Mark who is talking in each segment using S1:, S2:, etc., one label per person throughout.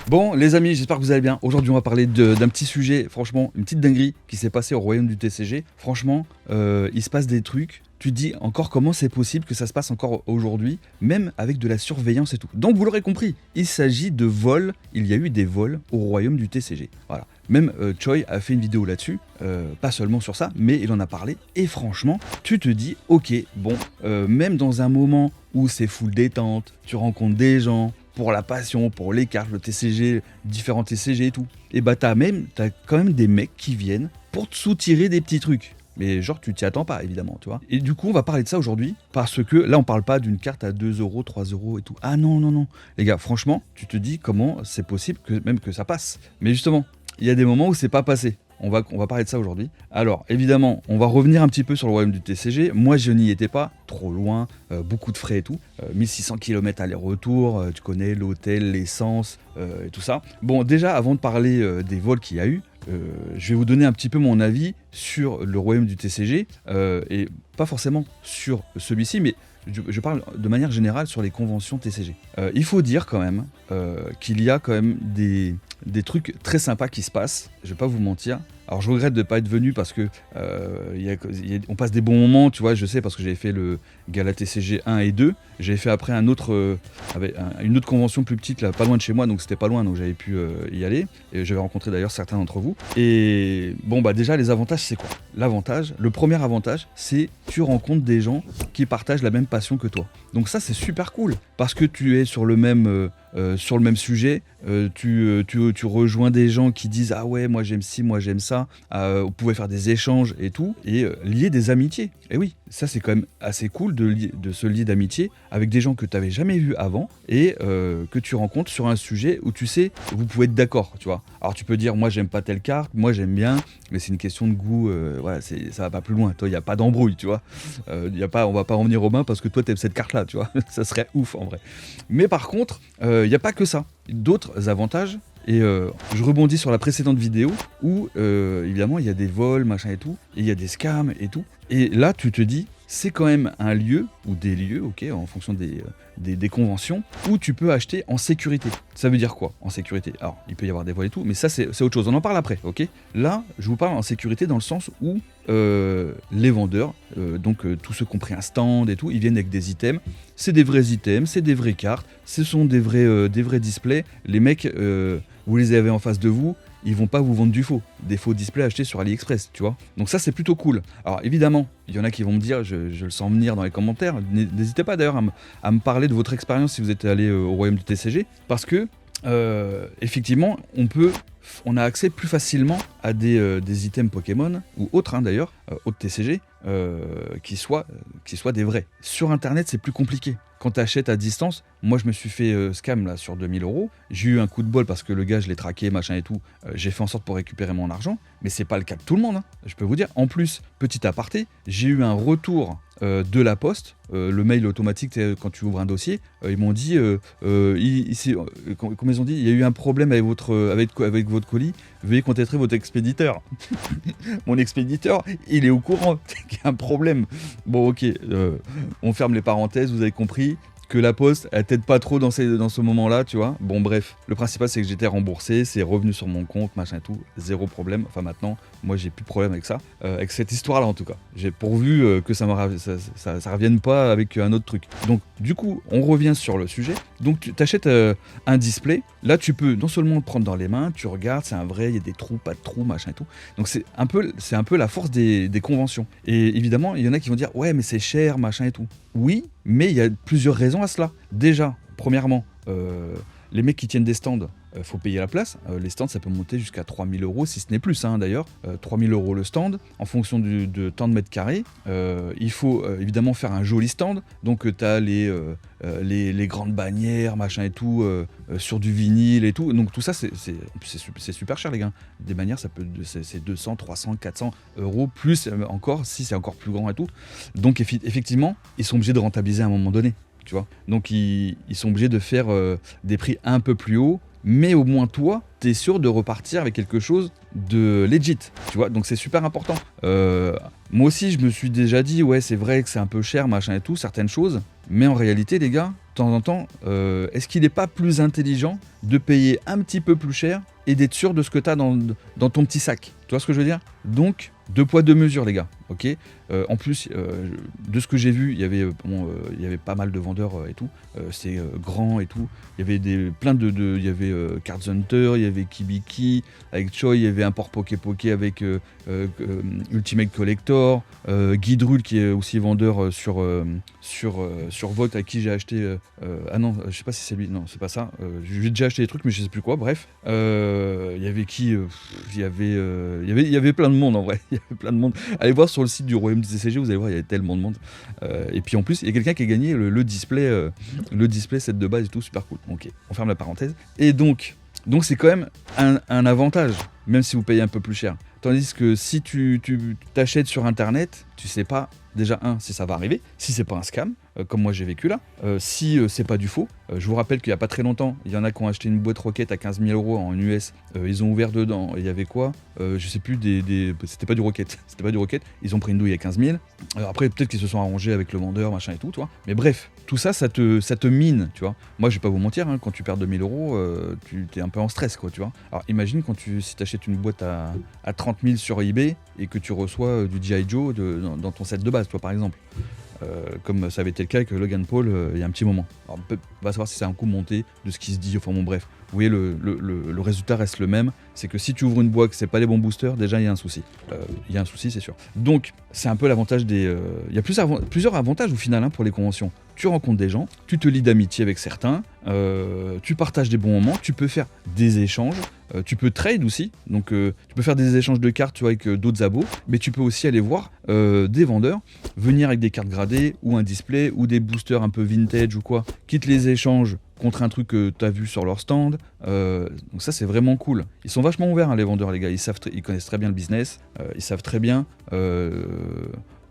S1: Bon les amis, j'espère que vous allez bien. Aujourd'hui on va parler d'un petit sujet, franchement, une petite dinguerie qui s'est passée au royaume du TCG. Franchement, il se passe des trucs, tu te dis encore comment c'est possible que ça se passe encore aujourd'hui, même avec de la surveillance et tout. Donc vous l'aurez compris, il s'agit de vols, il y a eu des vols au royaume du TCG. Voilà. Même Choi a fait une vidéo là-dessus, pas seulement sur ça, mais il en a parlé. Et franchement, tu te dis, ok, bon, même dans un moment où c'est full détente, tu rencontres des gens, pour la passion, pour les cartes, le TCG, différents TCG et tout. Et bah t'as quand même des mecs qui viennent pour te soutirer des petits trucs. Mais genre tu t'y attends pas évidemment, tu vois. Et du coup on va parler de ça aujourd'hui parce que là on parle pas d'une carte à 2 euros, 3 euros et tout. Ah non, non, non. Les gars, franchement, tu te dis comment c'est possible que ça passe. Mais justement, il y a des moments où c'est pas passé. On va parler de ça aujourd'hui. Alors, évidemment, on va revenir un petit peu sur le royaume du TCG. Moi, je n'y étais pas, trop loin, beaucoup de frais et tout. 1600 km aller-retour, tu connais l'hôtel, l'essence et tout ça. Bon, déjà, avant de parler des vols qu'il y a eu, je vais vous donner un petit peu mon avis sur le royaume du TCG, et pas forcément sur celui-ci, mais je parle de manière générale sur les conventions TCG. Il faut dire quand même qu'il y a quand même des trucs très sympas qui se passent, je vais pas vous mentir. Alors je regrette de ne pas être venu parce que on passe des bons moments, tu vois, je sais, parce que j'avais fait le Gala TCG 1 et 2, j'avais fait après une autre convention plus petite, là, pas loin de chez moi, donc c'était pas loin, donc j'avais pu y aller, et j'avais rencontré d'ailleurs certains d'entre vous. Et bon bah déjà les avantages c'est quoi? Le premier avantage, c'est tu rencontres des gens qui partagent la même passion que toi. Donc ça c'est super cool, parce que tu es sur le même sujet, tu rejoins des gens qui disent ah ouais moi j'aime ci, moi j'aime ça, vous pouvez faire des échanges et tout, et lier des amitiés. Et oui, ça c'est quand même assez cool de se lier d'amitié avec des gens que tu n'avais jamais vus avant et que tu rencontres sur un sujet où tu sais, vous pouvez être d'accord, tu vois. Alors tu peux dire moi j'aime pas telle carte, moi j'aime bien, mais c'est une question de goût, voilà, ça va pas plus loin, toi il n'y a pas d'embrouille, tu vois. On va pas en venir aux mains parce que toi t'aimes cette carte là, tu vois, ça serait ouf en vrai. Mais par contre, il n'y a pas que ça, d'autres avantages. Et je rebondis sur la précédente vidéo où évidemment il y a des vols, machin et tout, et il y a des scams et tout. Et là tu te dis, c'est quand même un lieu, ou des lieux, ok, en fonction des conventions, où tu peux acheter en sécurité. Ça veut dire quoi en sécurité? Alors il peut y avoir des vols et tout, mais ça c'est autre chose, on en parle après, ok. Là je vous parle en sécurité dans le sens où les vendeurs, donc tous ceux qui ont pris un stand et tout, ils viennent avec des items. C'est des vrais items, c'est des vraies cartes, ce sont des vrais displays. Les mecs, vous les avez en face de vous, ils vont pas vous vendre du faux, des faux displays achetés sur AliExpress, tu vois. Donc ça c'est plutôt cool. Alors évidemment, il y en a qui vont me dire, je le sens venir dans les commentaires, n'hésitez pas d'ailleurs à me parler de votre expérience si vous êtes allé au royaume du TCG, parce que effectivement on a accès plus facilement à des items Pokémon, ou autres hein, d'ailleurs, autres TCG, qui soient des vrais. Sur internet c'est plus compliqué. Quand tu achètes à distance, moi je me suis fait scam là sur 2000 €. J'ai eu un coup de bol parce que le gars je l'ai traqué, machin et tout. J'ai fait en sorte pour récupérer mon argent, mais c'est pas le cas de tout le monde, hein, je peux vous dire. En plus, petit aparté, j'ai eu un retour de la poste, le mail automatique quand tu ouvres un dossier. Ils m'ont dit, comme ils ont dit, il y a eu un problème avec votre colis, veuillez contacter votre expéditeur. Mon expéditeur, il est au courant qu'il y a un problème. Bon ok, on ferme les parenthèses, vous avez compris que la poste, elle t'aide pas trop dans ce moment-là, tu vois. Bon bref, le principal c'est que j'étais remboursé, c'est revenu sur mon compte, machin et tout, zéro problème. Enfin maintenant, moi j'ai plus de problème avec ça, avec cette histoire-là en tout cas. J'ai pourvu que ça revienne pas avec un autre truc. Donc du coup, on revient sur le sujet. Donc tu t'achètes un display, là tu peux non seulement le prendre dans les mains, tu regardes, c'est un vrai, il y a des trous, pas de trous, machin et tout. Donc c'est un peu la force des conventions. Et évidemment, il y en a qui vont dire ouais mais c'est cher, machin et tout. Oui, mais il y a plusieurs raisons à cela. Déjà, premièrement, les mecs qui tiennent des stands, faut payer la place. Les stands, ça peut monter jusqu'à 3000 €, si ce n'est plus, hein, d'ailleurs. 3000 € le stand, en fonction de tant de mètres carrés. Il faut évidemment faire un joli stand. Donc, tu as les grandes bannières, machin et tout, sur du vinyle et tout. Donc, tout ça, c'est super cher, les gars. Des bannières, c'est 200, 300, 400 €, plus encore, si c'est encore plus grand et tout. Donc, effectivement, ils sont obligés de rentabiliser à un moment donné. Tu vois, donc ils sont obligés de faire des prix un peu plus hauts, mais au moins toi, tu es sûr de repartir avec quelque chose de legit, tu vois, donc c'est super important. Moi aussi, je me suis déjà dit, ouais, c'est vrai que c'est un peu cher, machin et tout, certaines choses, mais en réalité, les gars, temps en temps, est-ce qu'il n'est pas plus intelligent de payer un petit peu plus cher et d'être sûr de ce que tu as dans ton petit sac? Tu vois ce que je veux dire? Donc, 2 poids 2 mesures, les gars. Ok. En plus, de ce que j'ai vu, il y avait pas mal de vendeurs et tout. C'est grand et tout. Il y avait il y avait Cards Hunter, il y avait Kibiki avec Choi, il y avait un port Poké Poké avec Ultimate Collector, Guidrul qui est aussi vendeur sur Vote, à qui j'ai acheté. Ah non, je sais pas si c'est lui. Non, c'est pas ça. J'ai déjà acheté des trucs, mais je sais plus quoi. Bref, il y avait qui il y avait plein de monde en vrai. Il y avait plein de monde. Allez voir sur le site du Royaume du TCG, vous allez voir, il y a tellement de monde. Et puis en plus, il y a quelqu'un qui a gagné le display set de base et tout, super cool. Ok, on ferme la parenthèse. Et donc c'est quand même un avantage, même si vous payez un peu plus cher. Tandis que si tu t'achètes sur internet, tu sais pas déjà si ça va arriver, si c'est pas un scam, comme moi j'ai vécu là, si c'est pas du faux. Je vous rappelle qu'il y a pas très longtemps, il y en a qui ont acheté une boîte Rocket à 15 000 € en US, ils ont ouvert dedans, il y avait quoi, je sais plus, c'était pas du Rocket, ils ont pris une douille à 15 000. Après peut-être qu'ils se sont arrangés avec le vendeur, machin et tout, tu vois. Mais bref, tout ça, ça te mine, tu vois. Moi je vais pas vous mentir, quand tu perds 2000 €, tu es un peu en stress, quoi, tu vois. Alors imagine si t'achètes une boîte à 30 000 sur eBay et que tu reçois du G.I. Joe dans ton set de base, toi par exemple. Comme ça avait été le cas avec Logan Paul il y a un petit moment. Alors, on va savoir si c'est un coup monté de ce qui se dit, enfin bon bref. Vous voyez, le résultat reste le même, c'est que si tu ouvres une boîte, que c'est pas les bons boosters, déjà il y a un souci. Il y a un souci, c'est sûr. Donc c'est un peu l'avantage des... Il y a plusieurs avantages au final pour les conventions. Tu rencontres des gens, tu te lis d'amitié avec certains, tu partages des bons moments, tu peux faire des échanges, tu peux trade aussi, donc tu peux faire des échanges de cartes, tu vois, avec d'autres abos, mais tu peux aussi aller voir des vendeurs, venir avec des cartes gradées, ou un display, ou des boosters un peu vintage ou quoi, qui te les échangent contre un truc que tu as vu sur leur stand. Donc ça c'est vraiment cool. Ils sont vachement ouverts les vendeurs, les gars, ils connaissent très bien le business, ils savent très bien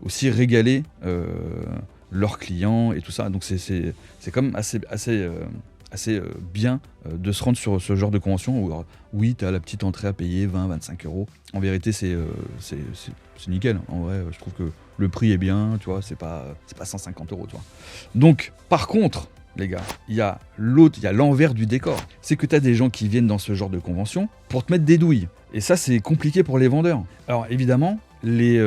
S1: aussi régaler leurs clients et tout ça. Donc c'est quand même assez bien de se rendre sur ce genre de convention où, oui, tu as la petite entrée à payer 20-25 €. En vérité, c'est nickel. En vrai, je trouve que le prix est bien, tu vois, c'est pas 150 €, tu vois. Donc, par contre, les gars, il y a l'envers du décor. C'est que tu as des gens qui viennent dans ce genre de convention pour te mettre des douilles. Et ça, c'est compliqué pour les vendeurs. Alors, évidemment, les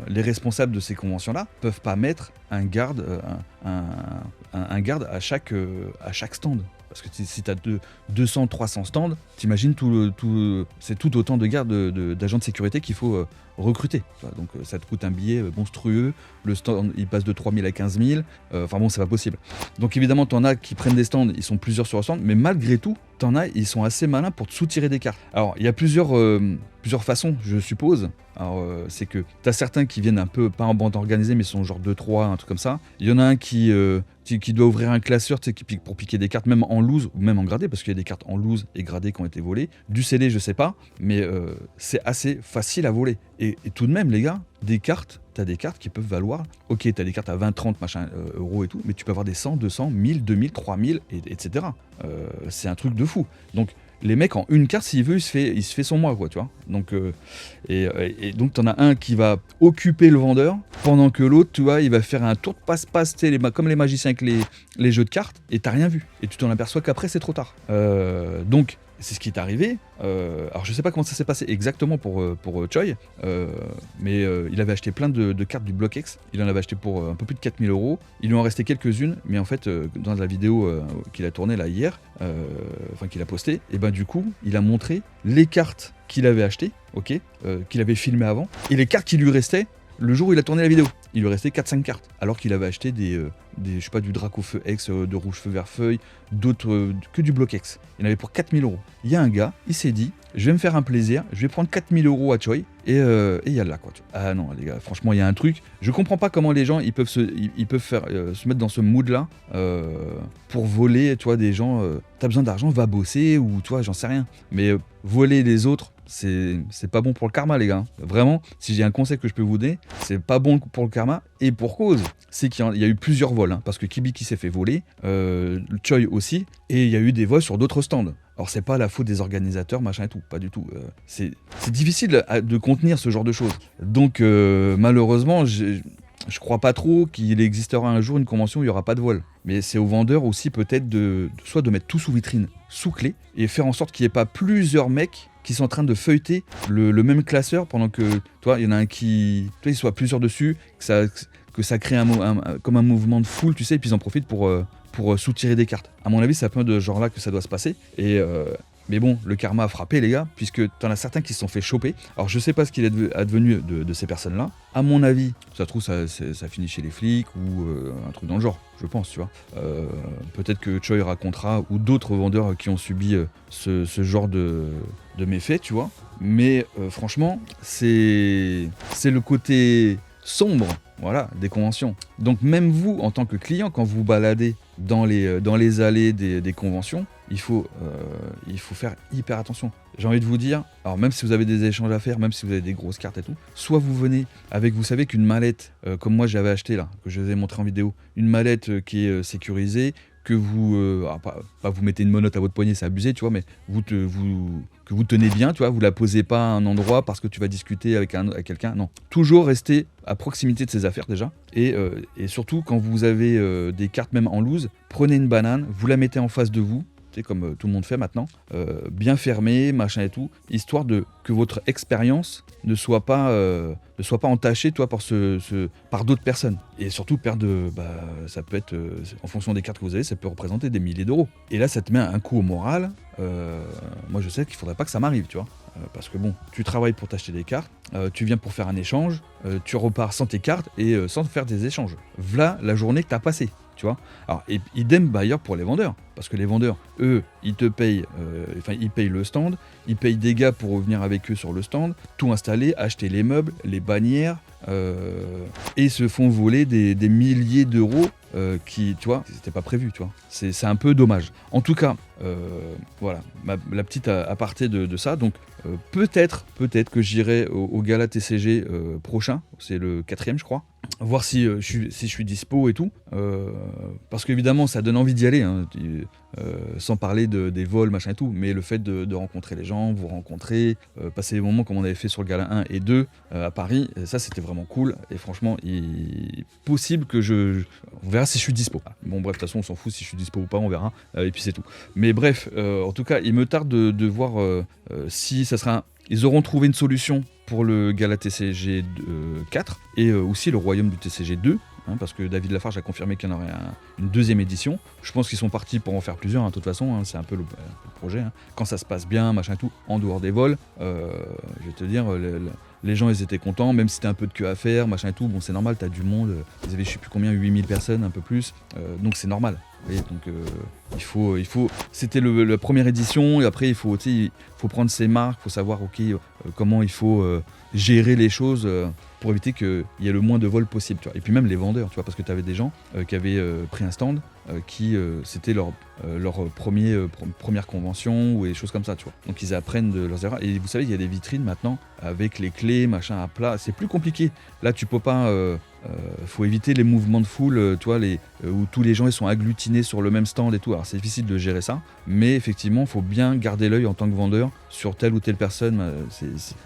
S1: responsables de ces conventions-là peuvent pas mettre un garde à chaque stand. Parce que si tu as 200-300 stands, t'imagines c'est tout autant de gardes d'agents de sécurité qu'il faut recruter. Donc ça te coûte un billet monstrueux, le stand il passe de 3 000 à 15 000, enfin bon, c'est pas possible. Donc évidemment, t'en as qui prennent des stands, ils sont plusieurs sur le stand, mais malgré tout, t'en as, ils sont assez malins pour te soutirer des cartes. Alors il y a plusieurs façons, je suppose. Alors c'est que t'as certains qui viennent un peu, pas en bande organisée, mais sont genre 2-3, un truc comme ça. Il y en a un qui doit ouvrir un classeur, tu sais, pour piquer des cartes, même en loose ou même en gradé, parce qu'il y a des cartes en loose et gradées qui ont été volées. Du scellé, je sais pas, mais c'est assez facile à voler. Et tout de même, les gars, t'as des cartes qui peuvent valoir, ok, t'as des cartes à 20, 30 euros et tout, mais tu peux avoir des 100, 200, 1000, 2000, 3000, etc. C'est un truc de fou. Donc, les mecs, en une carte, s'il veut, il se fait son mois, quoi, tu vois. Donc, donc, t'en as un qui va occuper le vendeur, pendant que l'autre, tu vois, il va faire un tour de passe-passe, comme les magiciens avec les jeux de cartes, et t'as rien vu. Et tu t'en aperçois qu'après, c'est trop tard. Donc, c'est ce qui est arrivé. Alors, je sais pas comment ça s'est passé exactement pour Choi, mais il avait acheté plein de cartes du Block X. Il en avait acheté pour un peu plus de 4 000 €. Il lui en restait quelques-unes, mais en fait, dans la vidéo qu'il a tournée là hier, qu'il a postée, et ben du coup, il a montré les cartes qu'il avait achetées, ok, qu'il avait filmées avant, et les cartes qui lui restaient le jour où il a tourné la vidéo. Il lui restait 4-5 cartes, alors qu'il avait acheté je sais pas, du Draco Feu X, de Rouge Feu Vert Feuille, d'autres, que du Block X. Il en avait pour 4 000 €. Il y a un gars, il s'est dit, je vais me faire un plaisir, je vais prendre 4 000 € à Choi, et il y a là, quoi. Ah non, les gars, franchement, il y a un truc. Je comprends pas comment les gens, ils peuvent se mettre dans ce mood-là, pour voler, tu vois, des gens. T'as besoin d'argent, va bosser, ou tu vois, j'en sais rien. Mais voler les autres, c'est pas bon pour le karma, les gars. Vraiment, si j'ai un conseil que je peux vous donner, c'est pas bon pour le karma, et pour cause. C'est qu'il y a eu plusieurs vols, parce que Kibiki s'est fait voler, Choi aussi, et il y a eu des vols sur d'autres stands. Alors c'est pas la faute des organisateurs, machin et tout, pas du tout. C'est difficile de contenir ce genre de choses. Donc malheureusement, je crois pas trop qu'il existera un jour une convention où il y aura pas de vol. Mais c'est aux vendeurs aussi peut-être soit de mettre tout sous vitrine, sous clé, et faire en sorte qu'il n'y ait pas plusieurs mecs qui sont en train de feuilleter le même classeur pendant que, toi, il y en a un qui, toi, il soit plusieurs dessus, que ça crée comme un mouvement de foule, tu sais, et puis ils en profitent pour soutirer des cartes. À mon avis, c'est un peu de ce genre-là que ça doit se passer. Mais bon, le karma a frappé, les gars, puisque t'en as certains qui se sont fait choper. Alors, je sais pas ce qu'il est advenu de ces personnes-là. À mon avis, ça se trouve, ça finit chez les flics ou un truc dans le genre, je pense, tu vois. Peut-être que Choi racontera, ou d'autres vendeurs qui ont subi ce genre de méfaits, tu vois. Mais franchement, c'est le côté sombre, voilà, des conventions. Donc même vous, en tant que client, quand vous vous baladez dans les allées des conventions, il faut faire hyper attention. J'ai envie de vous dire, alors même si vous avez des échanges à faire, même si vous avez des grosses cartes et tout, soit vous venez avec, vous savez qu'une mallette, comme moi j'avais acheté là, que je vous ai montré en vidéo, une mallette qui est sécurisée, que vous, pas vous mettez une menotte à votre poignet, c'est abusé, tu vois, mais que vous tenez bien, tu vois, vous la posez pas à un endroit parce que tu vas discuter avec quelqu'un, non. Toujours rester à proximité de ses affaires déjà, et surtout quand vous avez des cartes même en loose, prenez une banane, vous la mettez en face de vous, comme tout le monde fait maintenant, bien fermé, machin et tout, histoire que votre expérience ne soit pas entachée, toi, par d'autres personnes. Et surtout, ça peut être, en fonction des cartes que vous avez, ça peut représenter des milliers d'euros. Et là, ça te met un coup au moral. Moi, je sais qu'il faudrait pas que ça m'arrive, tu vois. Parce que bon, tu travailles pour t'acheter des cartes, tu viens pour faire un échange, tu repars sans tes cartes et sans faire des échanges. V'là la journée que t'as passée. Tu vois. Alors, et idem d'ailleurs pour les vendeurs, parce que les vendeurs, eux, ils te payent, ils payent le stand, ils payent des gars pour revenir avec eux sur le stand, tout installer, acheter les meubles, les bannières, et se font voler des milliers d'euros qui, tu vois, c'était pas prévu, tu vois. C'est un peu dommage. En tout cas, voilà, la petite aparté de ça. Donc, peut-être que j'irai au gala TCG prochain, c'est le 4e, je crois. Voir si je suis dispo et tout, parce qu'évidemment ça donne envie d'y aller, hein, sans parler des vols machin et tout, mais le fait de rencontrer les gens, vous rencontrer, passer des moments comme on avait fait sur le gala 1 et 2 à Paris, ça c'était vraiment cool, et franchement il est possible que on verra si je suis dispo. Bon bref, de toute façon on s'en fout si je suis dispo ou pas, on verra, et puis c'est tout. Mais bref, en tout cas il me tarde de voir si ça sera ils auront trouvé une solution pour le gala TCG 4 et aussi le royaume du TCG 2, hein, parce que David Lafarge a confirmé qu'il y en aurait une 2e édition. Je pense qu'ils sont partis pour en faire plusieurs, hein, de toute façon, hein, c'est un peu le projet. Hein. Quand ça se passe bien, machin tout, en dehors des vols, je vais te dire, les gens ils étaient contents, même si t'as un peu de queue à faire, machin et tout, bon c'est normal, t'as du monde, ils avaient je sais plus combien, 8000 personnes, un peu plus, donc c'est normal. Vous voyez, donc il faut c'était la première édition, et après il faut prendre ses marques, il faut savoir comment il faut gérer les choses pour éviter qu'il y ait le moins de vols possible, tu vois. Et puis même les vendeurs, tu vois, parce que tu avais des gens qui avaient pris un stand qui c'était leur première convention ou des choses comme ça, tu vois. Donc ils apprennent de leurs erreurs, et vous savez il y a des vitrines maintenant avec les clés machin à plat, c'est plus compliqué. Là tu peux pas faut éviter les mouvements de foule, tu vois, où tous les gens ils sont agglutinés sur le même stand et tout. Alors c'est difficile de gérer ça, mais effectivement il faut bien garder l'œil en tant que vendeur sur telle ou telle personne,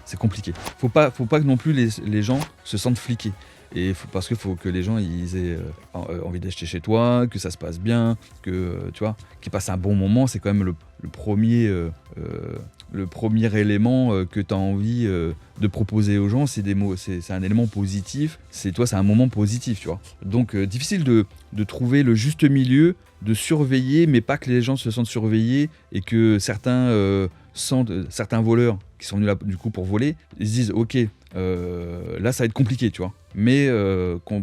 S1: c'est compliqué. Faut pas que non plus les gens se sentent fliqués. Et parce qu'il faut que les gens ils aient envie d'acheter chez toi, que ça se passe bien, que tu vois, qu'ils passent un bon moment. C'est quand même le premier élément que tu as envie de proposer aux gens. C'est un élément positif. C'est un moment positif, tu vois. Donc difficile de trouver le juste milieu, de surveiller, mais pas que les gens se sentent surveillés et que certains voleurs qui sont venus là du coup pour voler, ils se disent ok, là ça va être compliqué, tu vois. Mais qu'on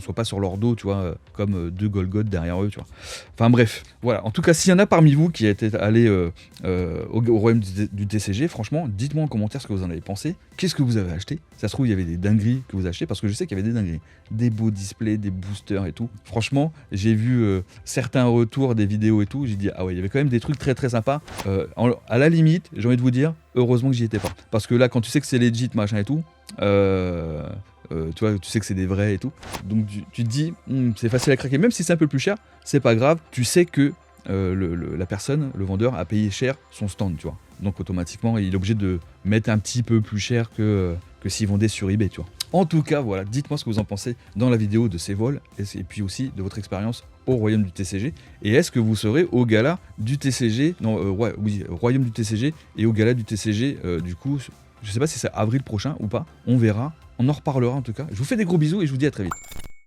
S1: soit pas sur leur dos, tu vois, comme deux Golgoth derrière eux, tu vois. Enfin bref, voilà. En tout cas, s'il y en a parmi vous qui étaient allés au royaume du TCG, franchement, dites-moi en commentaire ce que vous en avez pensé. Qu'est-ce que vous avez acheté ? Ça se trouve, il y avait des dingueries que vous achetez, parce que je sais qu'il y avait des dingueries. Des beaux displays, des boosters et tout. Franchement, j'ai vu certains retours, des vidéos et tout. J'ai dit, ah ouais, il y avait quand même des trucs très très sympas. À la limite, j'ai envie de vous dire, heureusement que j'y étais pas. Parce que là, quand tu sais que c'est legit, machin et tout, tu vois, tu sais que c'est des vrais et tout. Donc tu te dis, c'est facile à craquer. Même si c'est un peu plus cher, c'est pas grave. Tu sais que la personne, le vendeur, a payé cher son stand, tu vois. Donc automatiquement, il est obligé de mettre un petit peu plus cher que s'il vendait sur eBay, tu vois. En tout cas, voilà, dites-moi ce que vous en pensez dans la vidéo de ces vols et puis aussi de votre expérience au Royaume du TCG. Et est-ce que vous serez au gala du TCG, non, oui, Royaume du TCG et au gala du TCG, du coup, je sais pas si c'est avril prochain ou pas, on verra, on en reparlera en tout cas. Je vous fais des gros bisous et je vous dis à très vite.